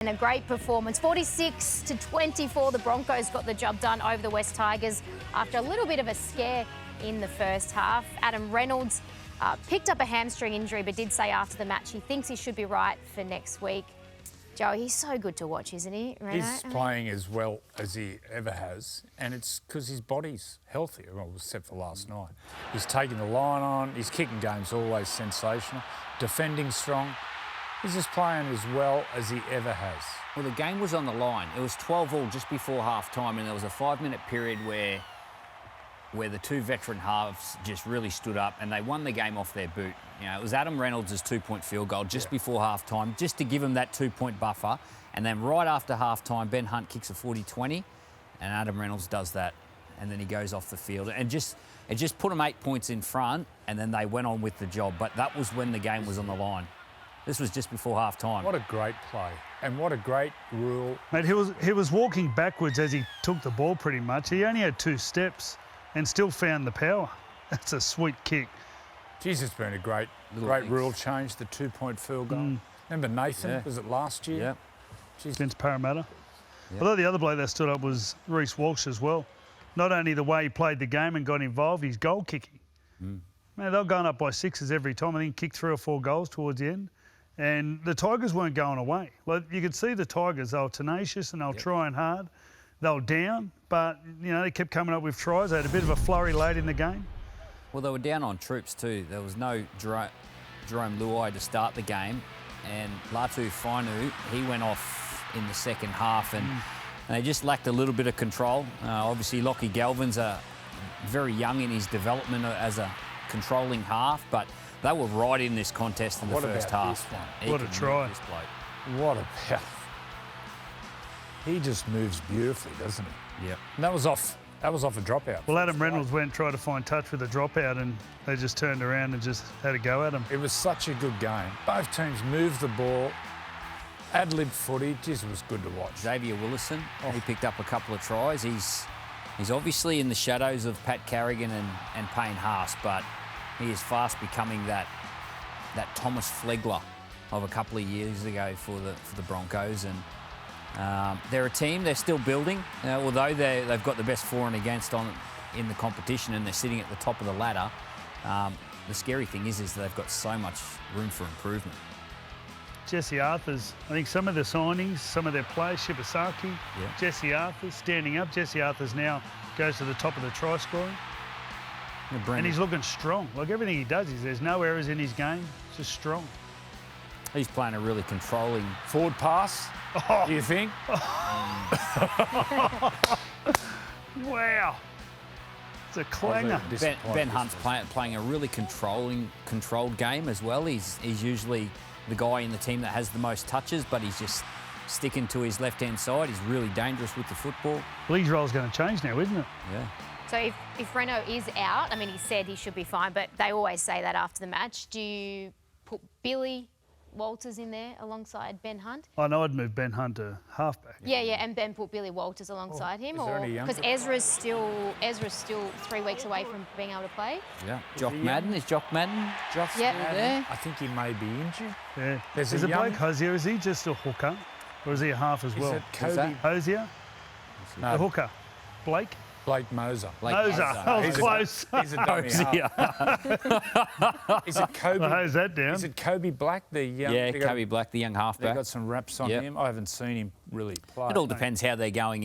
And a great performance, 46-24. The Broncos got the job done over the West Tigers after a little bit of a scare in the first half. Adam Reynolds picked up a hamstring injury, but did say after the match he thinks he should be right for next week. Joe, he's so good to watch, isn't he, Reno? He's playing as well as he ever has, and it's because his body's healthy, well, except for last night. He's taking the line on, his kicking game's always sensational, defending strong. He's just playing as well as he ever has. Well, the game was on the line. It was 12-all just before half-time, and there was a 5-minute period where the two veteran halves just really stood up and they won the game off their boot. You know, it was Adam Reynolds' 2-point field goal just before half-time, just to give him that 2-point buffer. And then right after half-time, Ben Hunt kicks a 40-20, and Adam Reynolds does that, and then he goes off the field. And it just put them 8 points in front, and then they went on with the job. But that was when the game was on the line. This was just before half-time. What a great play, and what a great rule. Mate, he was walking backwards as he took the ball pretty much. He only had 2 steps and still found the power. That's a sweet kick. Jeez, it's been a great rule change, the 2-point field goal. Remember Nathan, was it last year? Yeah. Against Parramatta. I thought the other bloke that stood up was Reece Walsh as well. Not only the way he played the game and got involved, his goal kicking. Man, they were going up by 6s every time. I think kicked 3 or 4 goals towards the end. And the Tigers weren't going away. Like, you could see the Tigers, they were tenacious and they were trying hard. They were down, but, you know, they kept coming up with tries. They had a bit of a flurry late in the game. Well, they were down on troops too. There was no Jerome Luai to start the game, and Latu Fainu, he went off in the second half, and they just lacked a little bit of control. Obviously, Lockie Galvin's very young in his development as a controlling half, but they were right in this contest in the first half. What a try. What a pass. He just moves beautifully, doesn't he? Yeah. And that was off a dropout. Well, Adam Reynolds went and tried to find touch with a dropout, and they just turned around and just had a go at him. It was such a good game. Both teams moved the ball, ad-lib footy. Jeez, it was good to watch. Xavier Willison, he picked up a couple of tries. He's obviously in the shadows of Pat Carrigan and Payne Haas, but he is fast becoming that Thomas Flegler of a couple of years ago for the Broncos. And they're a team, they're still building. Although they've got the best for and against in the competition and they're sitting at the top of the ladder, the scary thing is they've got so much room for improvement. Jesse Arthur's, I think some of the signings, some of their players, Shibasaki, Jesse Arthur standing up. Jesse Arthur's now goes to the top of the try scoring. And he's looking strong. Like everything he does, there's no errors in his game. It's just strong. He's playing a really controlling forward pass. Do you think? Wow. It's a clanger. Ben Hunt's playing a really controlled game as well. He's usually the guy in the team that has the most touches, but he's just sticking to his left-hand side. He's really dangerous with the football. Well, his role's going to change now, isn't it? Yeah. So if Reno is out, I mean, he said he should be fine, but they always say that after the match. Do you put Billy Walters in there alongside Ben Hunt? I know I'd move Ben Hunt to halfback. Yeah, and Ben put Billy Walters alongside him, or because Ezra's still 3 weeks away from being able to play. Yeah, Jock Madden. Is Jock Madden? Jock's still there. I think he may be injured. Yeah. Is it Blake Hosier? Is he just a hooker, or is he a half as well? Is it Kobe Hosier? No. The hooker. Blake Moser. Moser. I was close. He's a dummy half. Is it Kobe? Well, how's that down? Is it Kobe Black, the young? Yeah, Kobe Black, the young halfback. They've got some raps on him. I haven't seen him really play. It all depends how they're going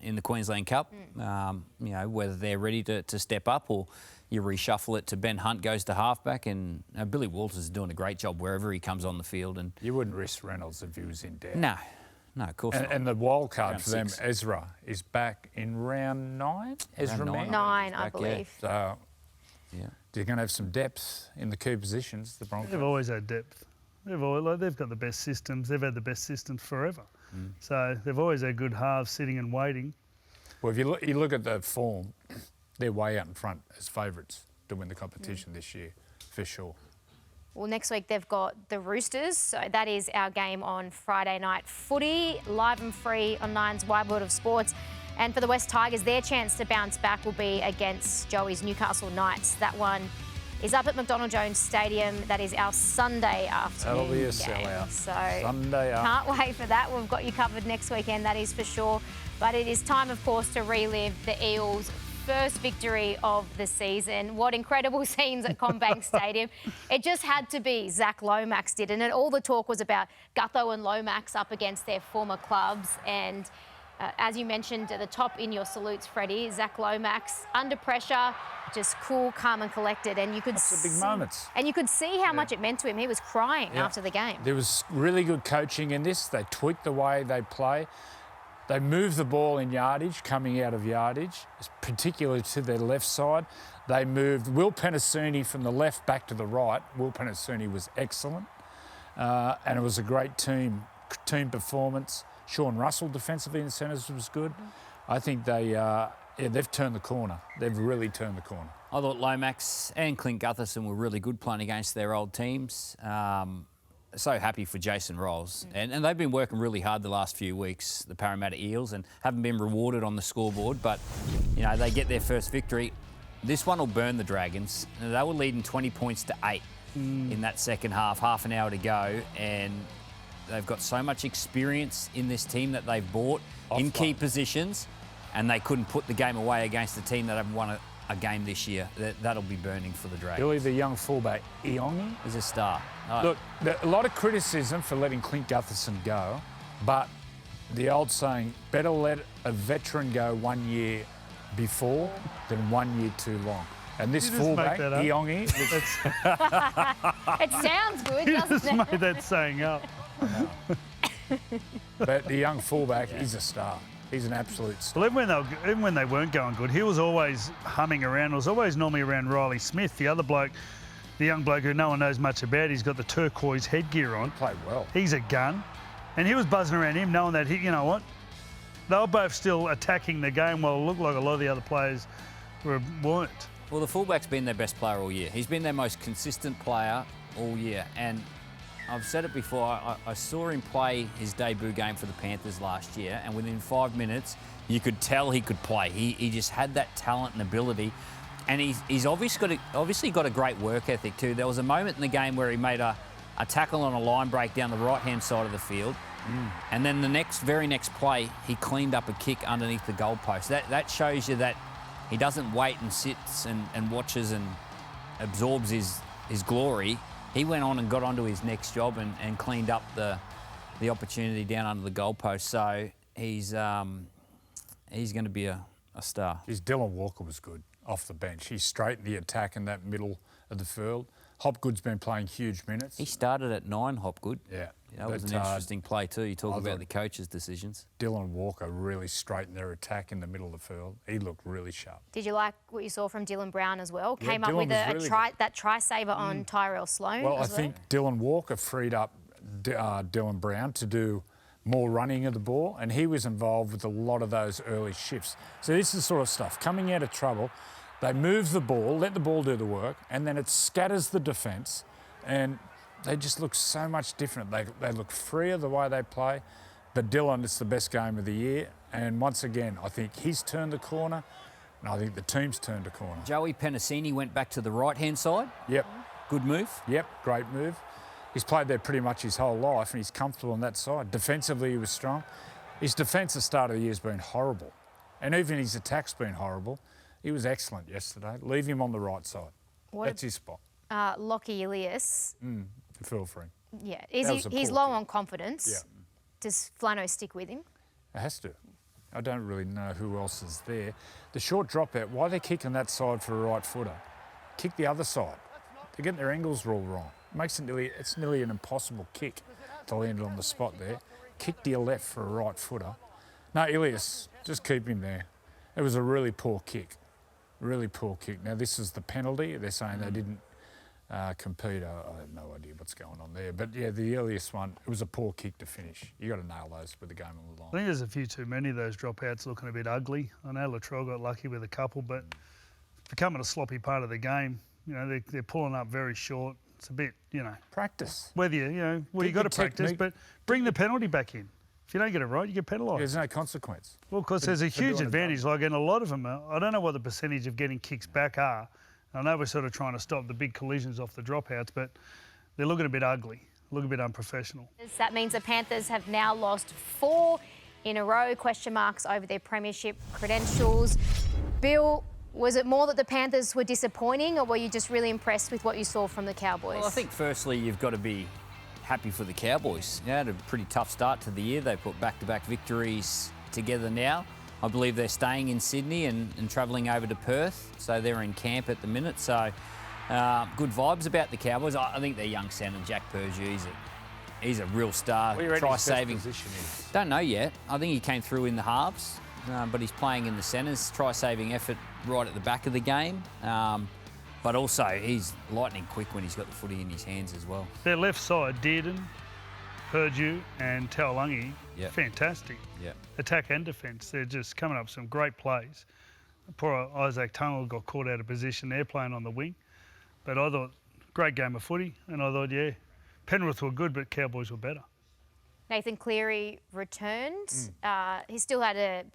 in the Queensland Cup. You know, whether they're ready to step up, or you reshuffle it to Ben Hunt goes to halfback, and Billy Walters is doing a great job wherever he comes on the field. And you wouldn't risk Reynolds if he was in doubt. No, of course not. And the wild card for them, Ezra, is back in round 9. Ezra 9, I believe. So, they're going to have some depth in the key positions, the Broncos. They've always had depth. They've got the best systems. They've had the best systems forever. So they've always had good halves sitting and waiting. Well, if you look at the form, they're way out in front as favourites to win the competition this year, for sure. Well, next week they've got the Roosters, so that is our game on Friday night footy, live and free on Nine's Wide World of Sports. And for the West Tigers, their chance to bounce back will be against Joey's Newcastle Knights. That one is up at McDonald Jones Stadium. That is our Sunday afternoon That'll be a game. sellout. So Sunday can't wait for that. We've got you covered next weekend, that is for sure. But it is time, of course, to relive the Eels' first victory of the season. What incredible scenes at CommBank Stadium. It just had to be Zach Lomax did, and all the talk was about Gutho and Lomax up against their former clubs. And as you mentioned at the top in your salutes, Freddie, Zach Lomax under pressure, just cool, calm and collected. And you could That's the big moments. And you could see how much it meant to him. He was crying after the game. There was really good coaching in this. They tweaked the way they play. They moved the ball in yardage, coming out of yardage, particularly to their left side. They moved Will Penasuni from the left back to the right. Will Penasuni was excellent. And it was a great team performance. Sean Russell defensively in the centres was good. I think they've turned the corner. They've really turned the corner. I thought Lomax and Clint Gutherson were really good playing against their old teams. So happy for Jason Rolls. And they've been working really hard the last few weeks, the Parramatta Eels, and haven't been rewarded on the scoreboard. But, you know, they get their first victory. This one will burn the Dragons. They were leading 20 points to 8 in that second half an hour to go. And they've got so much experience in this team that they've bought in key positions, and they couldn't put the game away against a team that haven't won a game this year. That'll be burning for the Dragons. Billy, the young fullback, Iongi, is a star. Look, a lot of criticism for letting Clint Gutherson go, but the old saying, better let a veteran go 1 year before than 1 year too long. And this fullback, Iongi, it sounds good, You doesn't just it? made that saying up. but the young fullback is a star. He's an absolute star. Well, even when they weren't going good, he was always humming around. It was always normally around Riley Smith, the other bloke, the young bloke who no one knows much about. He's got the turquoise headgear on. Played well. He's a gun. And he was buzzing around him knowing that, you know what, they were both still attacking the game while it looked like a lot of the other players weren't. Well, the fullback's been their best player all year. He's been their most consistent player all year. And I've said it before, I saw him play his debut game for the Panthers last year, and within 5 minutes, you could tell he could play. He just had that talent and ability. And he's obviously got a great work ethic too. There was a moment in the game where he made a tackle on a line break down the right-hand side of the field. And then the very next play, he cleaned up a kick underneath the goalpost. That shows you that he doesn't wait and sits and watches and absorbs his glory. He went on and got onto his next job and cleaned up the opportunity down under the goalpost. So he's going to be a star. Dylan Walker was good off the bench. He straightened the attack in that middle of the field. Hopgood's been playing huge minutes. He started at 9, Hopgood. Yeah. That was an interesting play too. You talk about the coach's decisions. Dylan Walker really straightened their attack in the middle of the field. He looked really sharp. Did you like what you saw from Dylan Brown as well? Yeah, Came up Dylan with was really that try saver on Tyrell Sloan. Well, I think Dylan Walker freed up Dylan Brown to do more running of the ball, and he was involved with a lot of those early shifts. So this is the sort of stuff. Coming out of trouble, they move the ball, let the ball do the work, and then it scatters the defence, and they just look so much different. They look freer the way they play. But Dylan, it's the best game of the year. And once again, I think he's turned the corner, and I think the team's turned a corner. Joey Penasini went back to the right-hand side. Yep. Good move. Yep, great move. He's played there pretty much his whole life, and he's comfortable on that side. Defensively, he was strong. His defence at the start of the year has been horrible. And even his attack's been horrible. He was excellent yesterday. Leave him on the right side. That's his spot. Lockie Ilias. Feel free. Yeah. He's low on confidence. Yeah. Does Flano stick with him? It has to. I don't really know who else is there. The short drop out, why are they kicking that side for a right footer? Kick the other side. They're getting their angles all wrong. It's nearly an impossible kick to land it on the spot there. Kick to your left for a right footer. No, Ilias, just keep him there. It was a really poor kick. Really poor kick. Now, this is the penalty. They're saying they didn't compete. I have no idea what's going on there. But, yeah, the earliest one, it was a poor kick to finish. You got to nail those with the game on the line. I think there's a few too many of those dropouts looking a bit ugly. I know Latrell got lucky with a couple, but it's becoming a sloppy part of the game. You know, they're pulling up very short. It's a bit, you know. Practice. Whether you got to practice, but bring the penalty back in. If you don't get it right, you get penalised. There's no consequence. Well, because there's a huge advantage. Like, and a lot of them, I don't know what the percentage of getting kicks back are. I know we're sort of trying to stop the big collisions off the dropouts, but they're looking a bit ugly, looking a bit unprofessional. That means the Panthers have now lost 4 in a row, question marks over their premiership credentials. Bill, was it more that the Panthers were disappointing, or were you just really impressed with what you saw from the Cowboys? Well, I think firstly you've got to be happy for the Cowboys. They had a pretty tough start to the year. They put back-to-back victories together now. I believe they're staying in Sydney and travelling over to Perth, so they're in camp at the minute. So good vibes about the Cowboys. I think their young centre, Jack Purgey, he's a real star, try-saving. Don't know yet. I think he came through in the halves, but he's playing in the centres, try-saving effort right at the back of the game. But also, he's lightning quick when he's got the footy in his hands as well. Their left side, Dearden, Purdue and Taulagi, Yep. fantastic. Yep. Attack and defence. They're just coming up with some great plays. Poor Isaac Tungle got caught out of position there playing on the wing. But I thought, great game of footy. And I thought, yeah, Penrith were good, but Cowboys were better. Nathan Cleary returned. He still had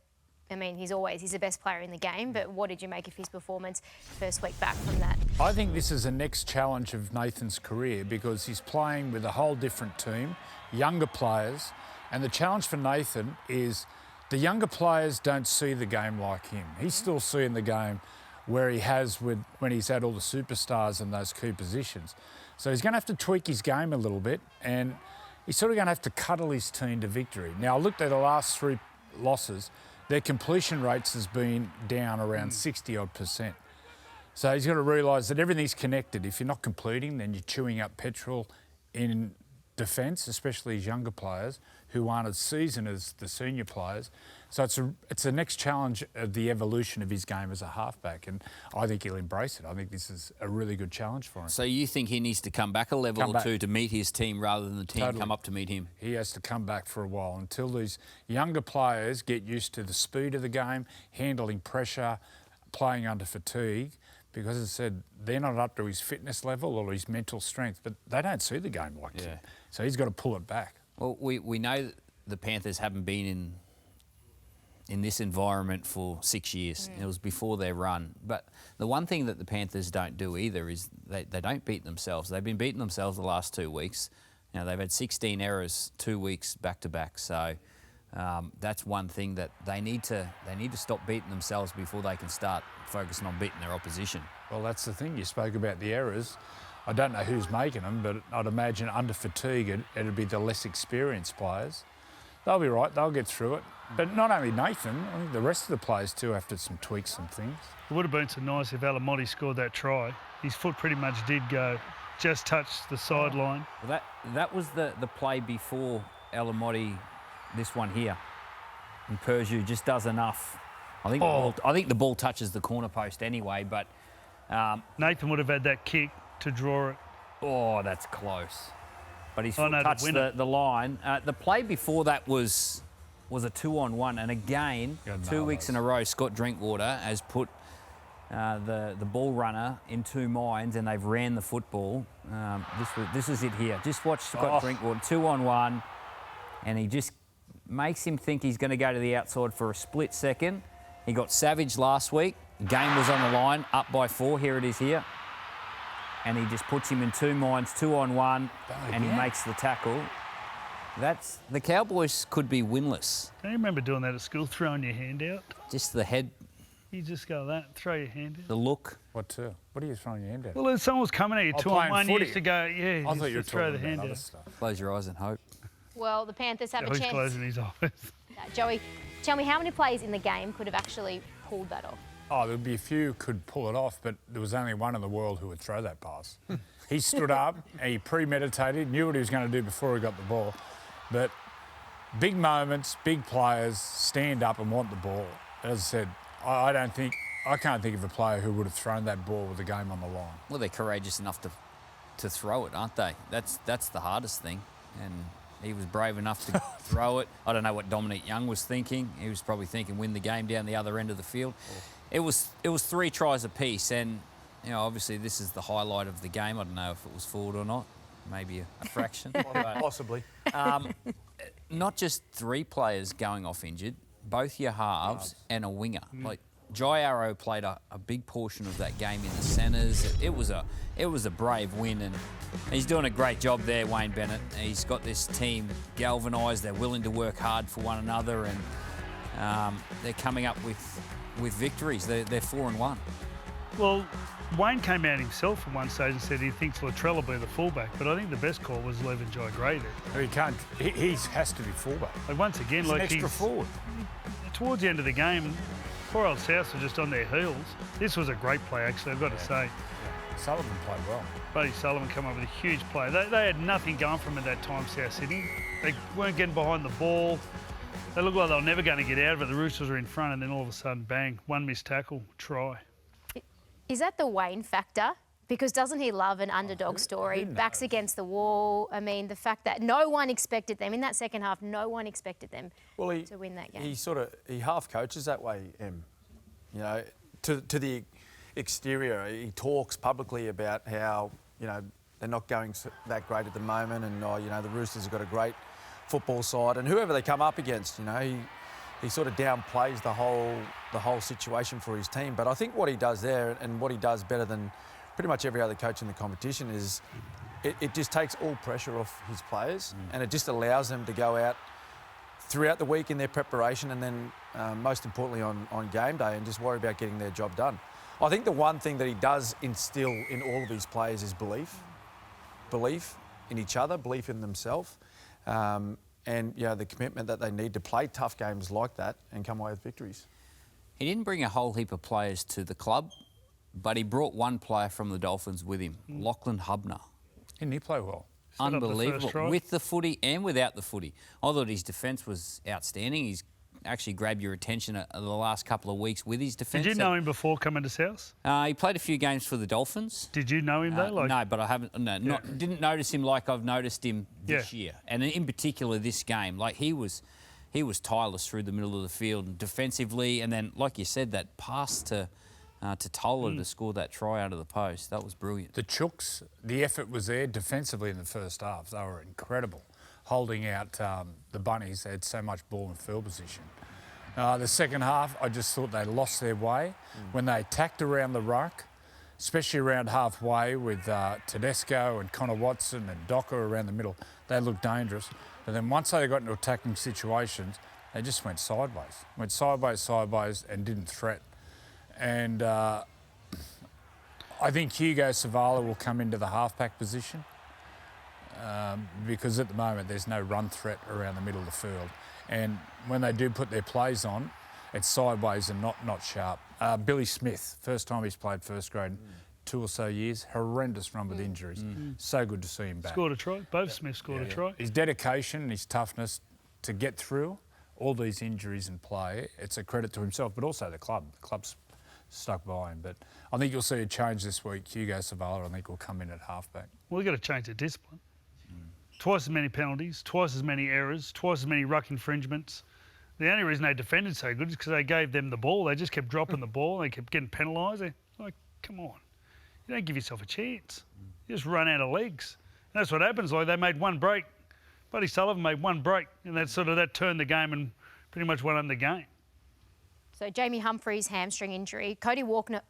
he's the best player in the game, but what did you make of his performance first week back from that? I think this is the next challenge of Nathan's career because he's playing with a whole different team, younger players, and the challenge for Nathan is the younger players don't see the game like him. He's still seeing the game where he has when he's had all the superstars in those key positions. So he's going to have to tweak his game a little bit, and he's sort of going to have to cuddle his team to victory. Now, I looked at the last 3 losses. Their completion rates has been down around 60-odd%. So he's got to realise that everything's connected. If you're not completing, then you're chewing up petrol in defence, especially as younger players who aren't as seasoned as the senior players. So it's the next challenge of the evolution of his game as a halfback, and I think he'll embrace it. I think this is a really good challenge for him. So you think he needs to come back a level or two to meet his team rather than the team come up to meet him? He has to come back for a while until these younger players get used to the speed of the game, handling pressure, playing under fatigue, because as I said, they're not up to his fitness level or his mental strength, but they don't see the game like him. So he's got to pull it back. Well, we know the Panthers haven't been in this environment for 6 years. It was before their run. But the one thing that the Panthers don't do either is they don't beat themselves. They've been beating themselves the last 2 weeks. Now, they've had 16 errors 2 weeks back-to-back. So that's one thing that they need to stop beating themselves before they can start focusing on beating their opposition. Well, that's the thing. You spoke about the errors. I don't know who's making them, but I'd imagine under fatigue, it'd be the less experienced players. They'll be right. They'll get through it. But not only Nathan, I think the rest of the players too have to some tweaks and things. It would have been so nice if Alamotti scored that try. His foot pretty much did go, just touched the sideline. Well, that was the play before Alamotti, this one here. And Purdue just does enough. I think the ball touches the corner post anyway, but... Nathan would have had that kick to draw it. Oh, that's close. But he's touched the line. The play before that was a 2-on-1, and again, 2 weeks in a row, Scott Drinkwater has put the ball runner in 2 minds, and they've ran the football. This is it here. Just watch Scott Drinkwater, 2-on-1, and he just makes him think he's going to go to the outside for a split second. He got savage last week. Game was on the line, up by 4. Here it is here. And he just puts him in 2 minds, 2-on-1, and he makes the tackle. The Cowboys could be winless. Don't you remember doing that at school, throwing your hand out? Just the head. You just go that, throw your hand out. The look. What are you throwing your hand out? Well, if someone was coming at you 2-on-1, you used to go, I thought you were throw the talking hand about out. other stuff. Close your eyes and hope. Well, the Panthers have a He's chance. closing his eyes. Joey, tell me how many players in the game could have actually pulled that off? Oh, there'd be a few who could pull it off, but there was only one in the world who would throw that pass. He stood up, he premeditated, knew what he was going to do before he got the ball. But big moments, big players stand up and want the ball. As I said, I can't think of a player who would have thrown that ball with the game on the line. Well, they're courageous enough to throw it, aren't they? That's the hardest thing. And he was brave enough to throw it. I don't know what Dominic Young was thinking. He was probably thinking win the game down the other end of the field. It was 3 tries apiece, and obviously this is the highlight of the game. I don't know if it was forward or not, maybe a fraction. Possibly. Not just 3 players going off injured, both your halves and a winger. Like Jai Arrow played a big portion of that game in the centres. It was a brave win, and he's doing a great job there, Wayne Bennett. He's got this team galvanised. They're willing to work hard for one another, and they're coming up with victories. They're 4-1. Well, Wayne came out himself at one stage and said he thinks Latrell will be the fullback, but I think the best call was leaving Jai Gray there. He can't. He has to be fullback. Like once again, He's like an extra forward. towards the end of the game, poor old South were just on their heels. This was a great play, actually, I've got to say. Sullivan played well. Buddy Sullivan come up with a huge play. They had nothing going for them at that time, South Sydney. They weren't getting behind the ball. They looked like they were never going to get out of it. The Roosters were in front, and then all of a sudden, bang, one missed tackle, try. Is that the Wayne factor? Because doesn't he love an underdog story? Backs against the wall. I mean, the fact that no one expected them in that second half, no one expected them to win that game. He half coaches that way, Em. You know, to the exterior, he talks publicly about how, you know, they're not going that great at the moment, and you know, the Roosters have got a great football side, and whoever they come up against, you know, he sort of downplays the whole situation for his team. But I think what he does there, and what he does better than pretty much every other coach in the competition, is it just takes all pressure off his players, and it just allows them to go out throughout the week in their preparation, and then most importantly on game day, and just worry about getting their job done. I think the one thing that he does instill in all of his players is belief in each other, belief in themselves. And you know, the commitment that they need to play tough games like that and come away with victories. He didn't bring a whole heap of players to the club, but he brought one player from the Dolphins with him, Lachlan Hubner. Didn't he play well? Unbelievable, with the footy and without the footy. I thought his defence was outstanding. He's actually grabbed your attention the last couple of weeks with his defence. Did you know him before coming to South? He played a few games for the Dolphins. Did you know him though? No, but I haven't. No, didn't notice him like I've noticed him this year, and in particular this game. Like he was tireless through the middle of the field defensively, and then, like you said, that pass to Toller to score that try out of the post. That was brilliant. The Chooks, the effort was there defensively in the first half. They were incredible, holding out the Bunnies. They had so much ball and field position. The second half, I just thought they lost their way. When they attacked around the ruck, especially around halfway with Tedesco and Connor Watson and Docker around the middle, they looked dangerous. But then once they got into attacking situations, they just went sideways. Went sideways, and didn't threat. And I think Hugo Savala will come into the halfback position because at the moment there's no run threat around the middle of the field. And when they do put their plays on, it's sideways and not sharp. Billy Smith, first time he's played first grade, 2 or so years, horrendous run with injuries. So good to see him back. Scored a try. Both Smiths scored a try. His dedication and his toughness to get through all these injuries and play, it's a credit to himself, but also the club. The club's stuck by him. But I think you'll see a change this week. Hugo Savala, I think, will come in at halfback. Well, we've got to change the discipline. Twice as many penalties, twice as many errors, twice as many ruck infringements. The only reason they defended so good is because they gave them the ball. They just kept dropping the ball. They kept getting penalised. Like, come on. You don't give yourself a chance. You just run out of legs. And that's what happens. Like, they made one break. Buddy Sullivan made one break, and that turned the game and pretty much won the game. So Jamie Humphries' hamstring injury. Cody Walker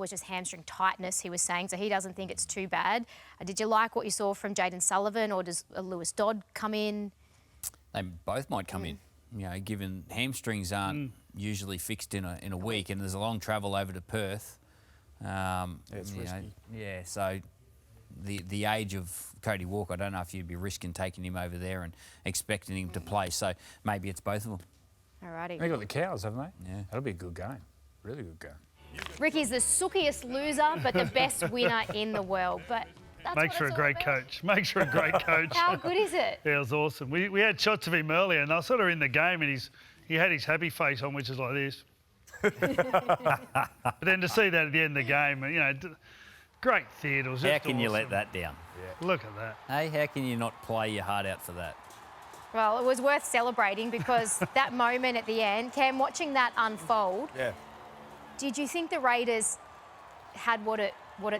was just hamstring tightness, he was saying, so he doesn't think it's too bad. Did you like what you saw from Jaden Sullivan, or does Lewis Dodd come in? They both might come in, you know, given hamstrings aren't usually fixed in a week, and there's a long travel over to Perth. It's risky. So the age of Cody Walker, I don't know if you'd be risking taking him over there and expecting him to play, so maybe it's both of them. Alrighty. They got the Cows, haven't they? Yeah. That'll be a good game. Really good game. Ricky's the sookiest loser, but the best winner in the world. But that's Makes for a great coach. Makes for a great coach. How good is it? Yeah, it was awesome. We had shots of him earlier, and I was sort of in the game, and he had his happy face on, which is like this. But then to see that at the end of the game, you know, great theatre. How can you let that down? Yeah. Look at that. Hey, how can you not play your heart out for that? Well, it was worth celebrating because that moment at the end, Cam, watching that unfold, did you think the Raiders had what it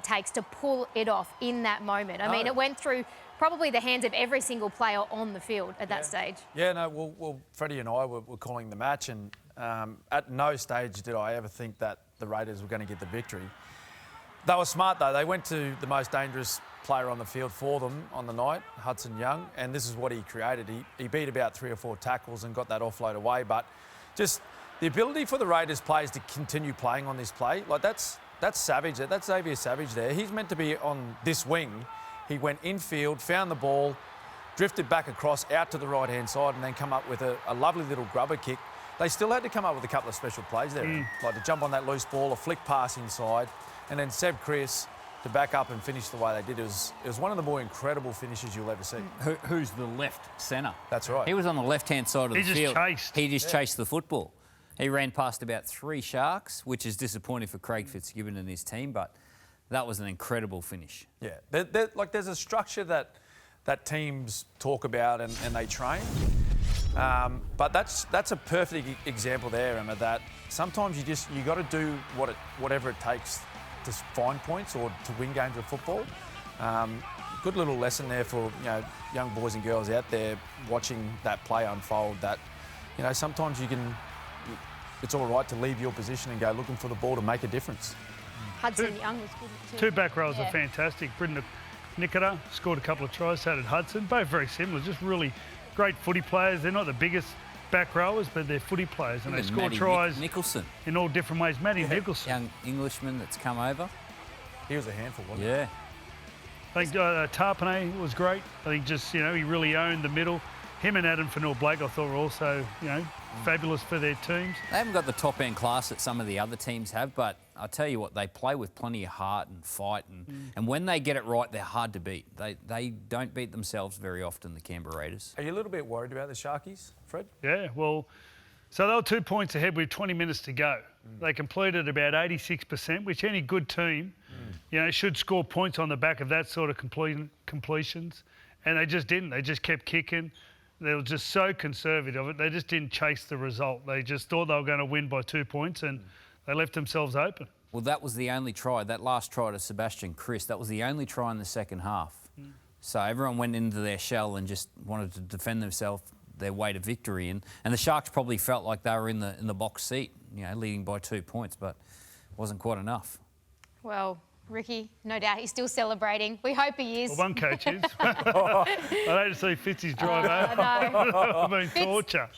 takes to pull it off in that moment? I mean, it went through probably the hands of every single player on the field at that stage. Yeah, no, well, Freddie and I were calling the match, and at no stage did I ever think that the Raiders were going to get the victory. They were smart, though. They went to the most dangerous player on the field for them on the night, Hudson Young, and this is what he created. He beat about 3 or 4 tackles and got that offload away, but just the ability for the Raiders players to continue playing on this play, like that's Savage. That's Xavier Savage there. He's meant to be on this wing. He went infield, found the ball, drifted back across out to the right-hand side and then come up with a lovely little grubber kick. They still had to come up with a couple of special plays there, like to jump on that loose ball, a flick pass inside, and then Seb Chris to back up and finish the way they did. It was one of the more incredible finishes you'll ever see. Who's the left centre? That's right. He was on the left-hand side of the field. He just chased the football. He ran past about 3 Sharks, which is disappointing for Craig Fitzgibbon and his team, but that was an incredible finish. Yeah, there's a structure that teams talk about and they train. But that's a perfect example there, Emma, that sometimes you got to do whatever it takes to find points or to win games of football. Good little lesson there for young boys and girls out there watching that play unfold. That sometimes it's all right to leave your position and go looking for the ball to make a difference. Hudson Young was good too. 2 back rows are fantastic. Brendan Nicola scored a couple of tries, so did Hudson. Both very similar, just really great footy players. They're not the biggest back rowers, but they're footy players, and they score tries Nicholson in all different ways. Matty Nicholson. Young Englishman that's come over. He was a handful, wasn't he? Yeah. I think Tarpanay was great. I think just, he really owned the middle. Him and Adam Fanil-Blake, I thought, were also, fabulous for their teams. They haven't got the top-end class that some of the other teams have, but I'll tell you what, they play with plenty of heart and fight, and when they get it right, they're hard to beat. They don't beat themselves very often, the Canberra Raiders. Are you a little bit worried about the Sharkies, Fred? Yeah, well, so they were 2 points ahead with 20 minutes to go. They completed about 86%, which any good team, should score points on the back of that sort of completions. And they just didn't. They just kept kicking. They were just so conservative. They just didn't chase the result. They just thought they were going to win by 2 points, and they left themselves open. Well, that was the only try. That last try to Sebastian Chris, that was the only try in the second half. So everyone went into their shell and just wanted to defend themselves, their way to victory. And the Sharks probably felt like they were in the box seat, leading by 2 points, but it wasn't quite enough. Well, Ricky, no doubt he's still celebrating. We hope he is. Well, one coach is. I hate to see Fitzy's drive over. I know. I mean, torture.